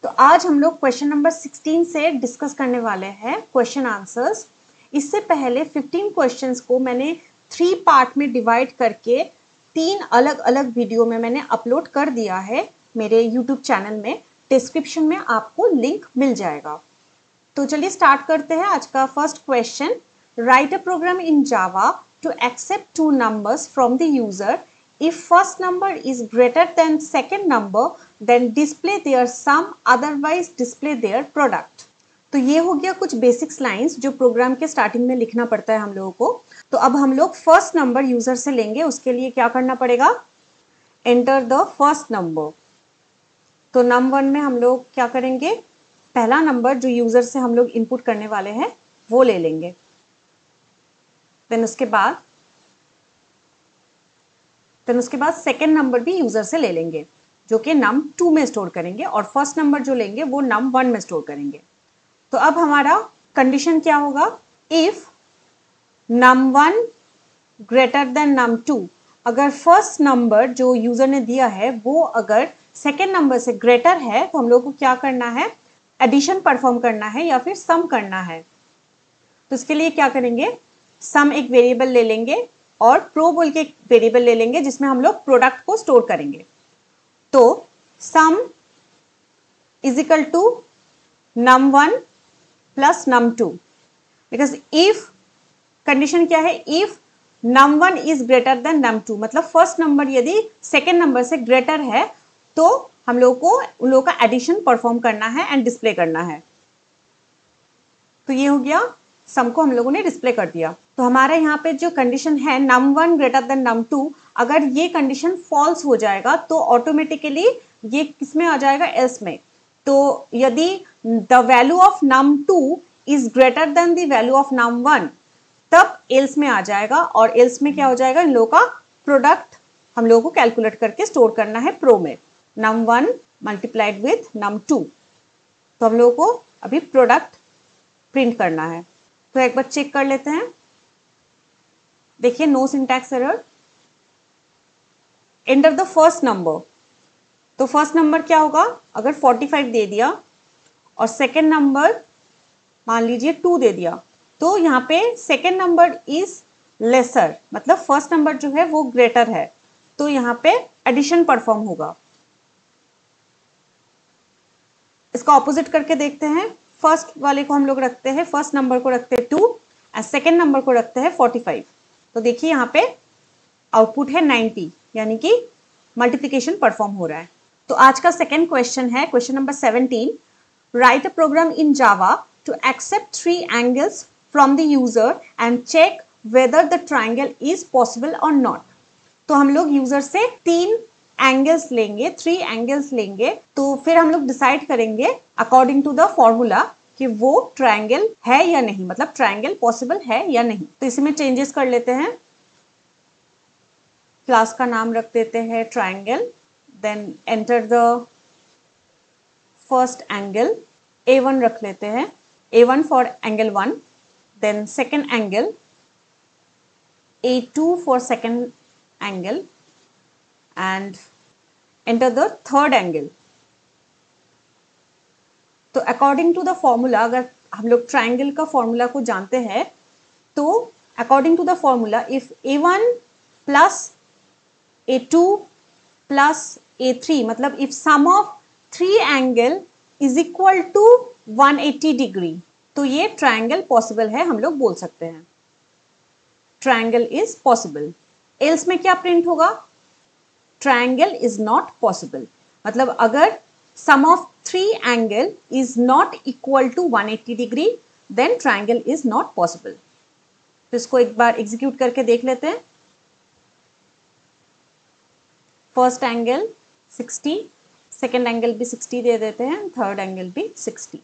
तो आज हम लोग क्वेश्चन नंबर 16 से डिस्कस करने वाले हैं क्वेश्चन आंसर्स। इससे पहले 15 क्वेश्चंस को मैंने 3 पार्ट में डिवाइड करके 3 अलग अलग वीडियो में मैंने अपलोड कर दिया है मेरे यूट्यूब चैनल में। डिस्क्रिप्शन में आपको लिंक मिल जाएगा। तो चलिए स्टार्ट करते हैं आज का first question. Write a program in Java to accept 2 numbers from the user. If first number is greater than second number, then display their sum, otherwise display their product. तो ये हो गया कुछ बेसिक्स लाइंस जो programme के starting में लिखना पड़ता है हम लोगों को। तो अब हम लोग फर्स्ट नंबर यूजर से लेंगे, उसके लिए क्या करना पड़ेगा, एंटर द फर्स्ट नंबर। तो नंबर 1 में हम लोग क्या करेंगे, पहला नंबर जो यूजर से हम लोग इनपुट करने वाले हैं वो ले लेंगे। देन उसके बाद सेकेंड नंबर भी यूजर से ले लेंगे जो कि num2 में स्टोर करेंगे, और फर्स्ट नंबर जो लेंगे वो num1 में स्टोर करेंगे। तो अब हमारा कंडीशन क्या होगा, if num1 greater than num2, अगर फर्स्ट नंबर जो यूजर ने दिया है वो अगर सेकेंड नंबर से ग्रेटर है तो हम लोग को क्या करना है, एडिशन परफॉर्म करना है या फिर सम करना है। तो इसके लिए क्या करेंगे, सम एक वेरिएबल ले लेंगे और प्रो बोल के एक वेरिएबल ले लेंगे जिसमें हम लोग प्रोडक्ट को स्टोर करेंगे। तो sum is equal to num1 plus num2, because if condition क्या है, if num1 is greater than num2, मतलब फर्स्ट नंबर यदि सेकेंड नंबर से ग्रेटर है तो हम लोग को उन लोगों का एडिशन परफॉर्म करना है एंड डिस्प्ले करना है। तो ये हो गया, सम को हम लोगों ने डिस्प्ले कर दिया। तो हमारा यहाँ पे जो कंडीशन है num1 ग्रेटर देन num2, अगर ये कंडीशन फॉल्स हो जाएगा तो ऑटोमेटिकली ये किसमें आ जाएगा, एल्स में। तो यदि the value of num2 is greater then the value of num1, तब एल्स में आ जाएगा, और एल्स में क्या हो जाएगा, इन लोगों का प्रोडक्ट हम लोगों को कैलकुलेट करके स्टोर करना है प्रो में, num1 मल्टीप्लाइड विथ num2। तो हम लोगों को अभी प्रोडक्ट प्रिंट करना है। तो एक बार चेक कर लेते हैं, देखिए no syntax error. Enter the first number. तो फर्स्ट नंबर क्या होगा, अगर 45 दे दिया और सेकेंड नंबर मान लीजिए 2 दे दिया, तो यहाँ पे सेकेंड नंबर इज लेसर, मतलब फर्स्ट नंबर जो है वो ग्रेटर है, तो यहाँ पे एडिशन परफॉर्म होगा। इसका ऑपोजिट करके देखते हैं, फर्स्ट वाले को हम लोग रखते हैं, फर्स्ट नंबर को रखते हैं 2 और सेकेंड नंबर को रखते हैं 45। तो देखिए यहाँ पे आउटपुट है 90, यानी कि मल्टीप्लिकेशन परफॉर्म हो रहा है। तो आज का सेकेंड क्वेश्चन है question number 17। Write a program in Java to accept 3 angles from the user and check whether the triangle is possible और नॉट। तो हम लोग यूजर से 3 एंगल्स लेंगे, 3 एंगल्स लेंगे, तो फिर हम लोग डिसाइड करेंगे अकॉर्डिंग टू द फॉर्मूला कि वो ट्रायंगल है या नहीं, मतलब ट्रायंगल पॉसिबल है या नहीं। तो इसमें चेंजेस कर लेते हैं, क्लास का नाम रख देते हैं triangle, then enter the first angle, A1 रख लेते हैं, A1 for angle 1, then second angle A2 for second angle, and enter the third angle. तो according to the formula, अगर हम लोग triangle का formula को जानते हैं तो according to the formula, if A1 plus A2 plus A3, मतलब if sum of 3 angle is equal to 180 degree, तो ये triangle possible है, हम लोग बोल सकते हैं triangle is possible। else में क्या print होगा, ट्रायंगल इज नॉट पॉसिबल, मतलब अगर sum of 3 angle is not equal to 180 degree then triangle is not possible. तो इसको एक बार एग्जीक्यूट करके देख लेते हैं। फर्स्ट एंगल 60, सेकेंड एंगल भी 60 दे देते हैं, थर्ड एंगल भी 60।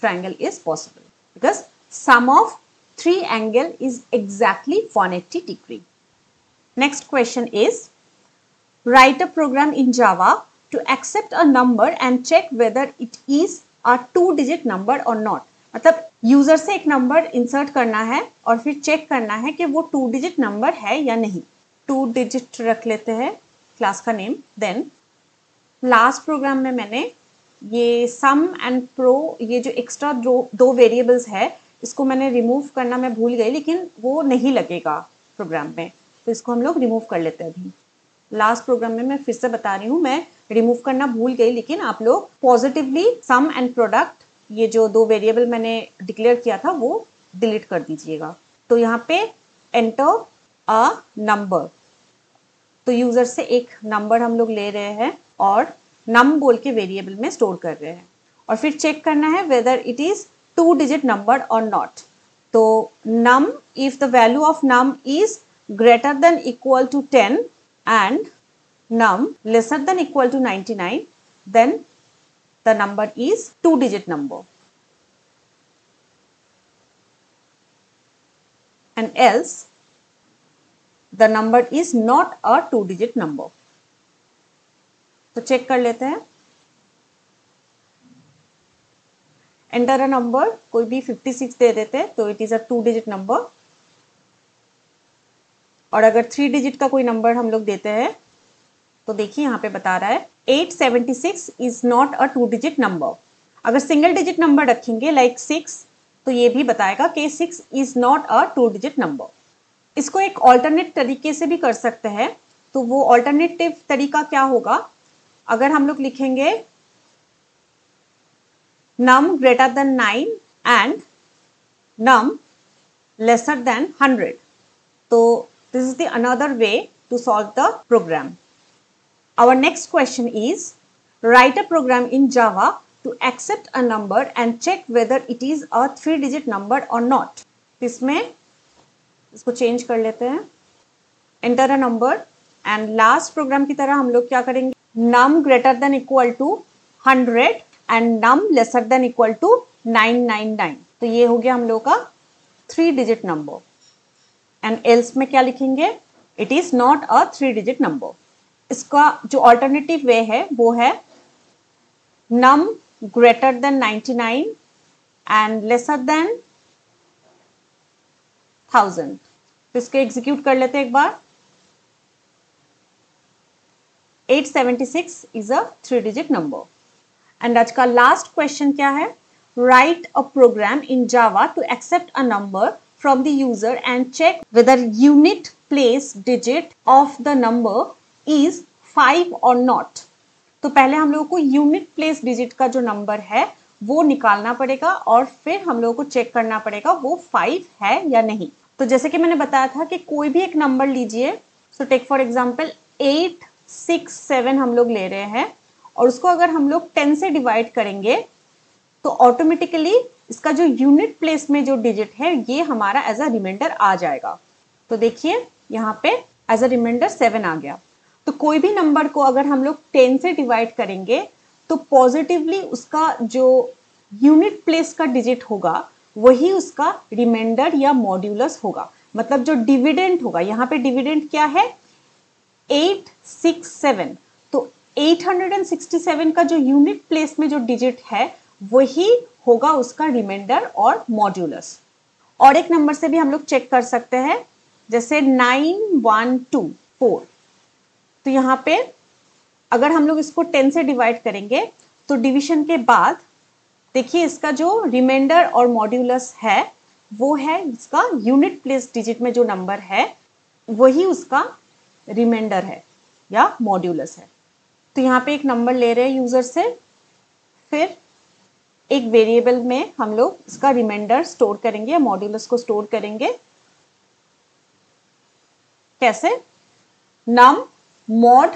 Triangle is possible because sum of 3 angle is exactly 180 degree. Next question is write a program in Java to accept a number and check whether it is a 2-digit number or not। मतलब user से एक number insert करना है और फिर check करना है कि वो 2 डिजिट नंबर है या नहीं। 2 डिजिट रख लेते हैं क्लास का नेम। देन लास्ट प्रोग्राम में मैंने ये सम एंड प्रो, ये जो एक्स्ट्रा दो वेरिएबल्स है, इसको मैंने रिमूव करना मैं भूल गई, लेकिन वो नहीं लगेगा प्रोग्राम में, तो इसको हम लोग रिमूव कर लेते हैं अभी। लास्ट प्रोग्राम में मैं फिर से बता रही हूँ, मैं रिमूव करना भूल गई, लेकिन आप लोग पॉजिटिवली सम एंड प्रोडक्ट, ये जो दो वेरिएबल मैंने डिक्लेयर किया था वो डिलीट कर दीजिएगा। तो यहाँ पे एंटर अ नंबर, तो यूजर से एक नंबर हम लोग ले रहे हैं और नम बोल के वेरिएबल में स्टोर कर रहे हैं, और फिर चेक करना है whether it is 2 digit number और नॉट। तो num, if the value of num is greater than equal to 10 and num lesser than equal to 99, then the number is 2 digit number, and else the number is not a 2 digit number. तो check कर लेते हैं। Enter a number, कोई भी 56 दे देते हैं तो it is a 2 digit number, और अगर 3 डिजिट का कोई नंबर हम लोग देते हैं तो देखिए यहाँ पे बता रहा है 876 is not a 2 digit number. अगर सिंगल डिजिट नंबर रखेंगे लाइक 6, तो ये भी बताएगा कि 6 is not a 2 digit number. इसको एक ऑल्टरनेट तरीके से भी कर सकते हैं, तो वो ऑल्टरनेटिव तरीका क्या होगा, अगर हम लोग लिखेंगे num greater than 9 and num lesser than 100, so this is the another way to solve the program. Our next question is, write a program in Java to accept a number and check whether it is a 3 digit number or not. इसमें इसको change कर लेते हैं, enter a number, and last program की तरह हम लोग क्या करेंगे, num greater than equal to 100 and num lesser than equal to 999, तो ये हो गया हम लोग का 3 digit number, एंड एल्स में क्या लिखेंगे, it is not a 3 digit number। इसका जो ऑल्टरनेटिव वे है वो है num greater than 99 and lesser than 1000। तो इसको एग्जीक्यूट कर लेते हैं एक बार। 876 is a 3 digit number। And आज का लास्ट क्वेश्चन क्या है, write a program in Java to accept a number from the user and check whether unit place digit of the number is 5 or not. तो पहले हम लोगों को unit place digit का जो नंबर है वो निकालना पड़ेगा, और फिर हम लोगों को चेक करना पड़ेगा वो 5 है या नहीं। तो जैसे कि मैंने बताया था कि कोई भी एक नंबर लीजिए, सो टेक फॉर एग्जाम्पल 867 हम लोग ले रहे हैं, और उसको अगर हम लोग 10 से डिवाइड करेंगे तो ऑटोमेटिकली इसका जो यूनिट प्लेस में जो डिजिट है ये हमारा एज अ रिमाइंडर आ जाएगा। तो देखिए यहाँ पे एज अ रिमाइंडर 7 आ गया। तो कोई भी नंबर को अगर हम लोग 10 से डिवाइड करेंगे तो पॉजिटिवली उसका जो यूनिट प्लेस का डिजिट होगा वही उसका रिमाइंडर या मॉड्यूलस होगा, मतलब जो डिविडेंड होगा। यहाँ पे डिविडेंड क्या है, 867, तो 867 का जो यूनिट प्लेस में जो डिजिट है वही होगा उसका रिमाइंडर और मॉड्यूलस। और एक नंबर से भी हम लोग चेक कर सकते हैं, जैसे 9124, तो यहाँ पे अगर हम लोग इसको 10 से डिवाइड करेंगे तो डिवीजन के बाद देखिए इसका जो रिमाइंडर और मॉड्यूलस है वो है इसका यूनिट प्लेस डिजिट में जो नंबर है वही उसका रिमाइंडर है या मॉड्यूलस है। तो यहाँ पे एक नंबर ले रहे हैं यूजर से, फिर एक वेरिएबल में हम लोग इसका रिमाइंडर स्टोर करेंगे या मॉड्यूलस को स्टोर करेंगे। कैसे, नम मॉड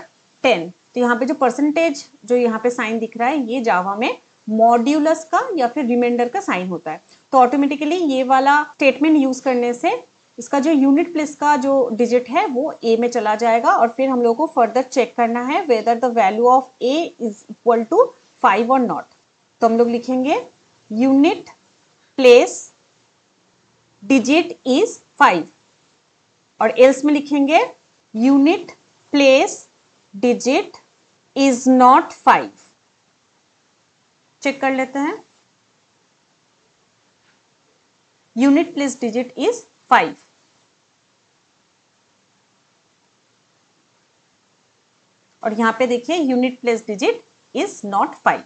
10, तो यहाँ पे जो परसेंटेज जो यहाँ पे साइन दिख रहा है ये जावा में मॉड्यूलस का या फिर रिमाइंडर का साइन होता है। तो ऑटोमेटिकली ये वाला स्टेटमेंट यूज करने से इसका जो यूनिट प्लेस का जो डिजिट है वो ए में चला जाएगा, और फिर हम लोग को फर्दर चेक करना है whether the value of a is equal to 5 or not. तो हम लोग लिखेंगे यूनिट प्लेस डिजिट इज 5, और एल्स में लिखेंगे unit place digit is not 5। Check कर लेते हैं, यूनिट प्लेस डिजिट इज 5, और यहां पे देखिए unit place digit is not 5।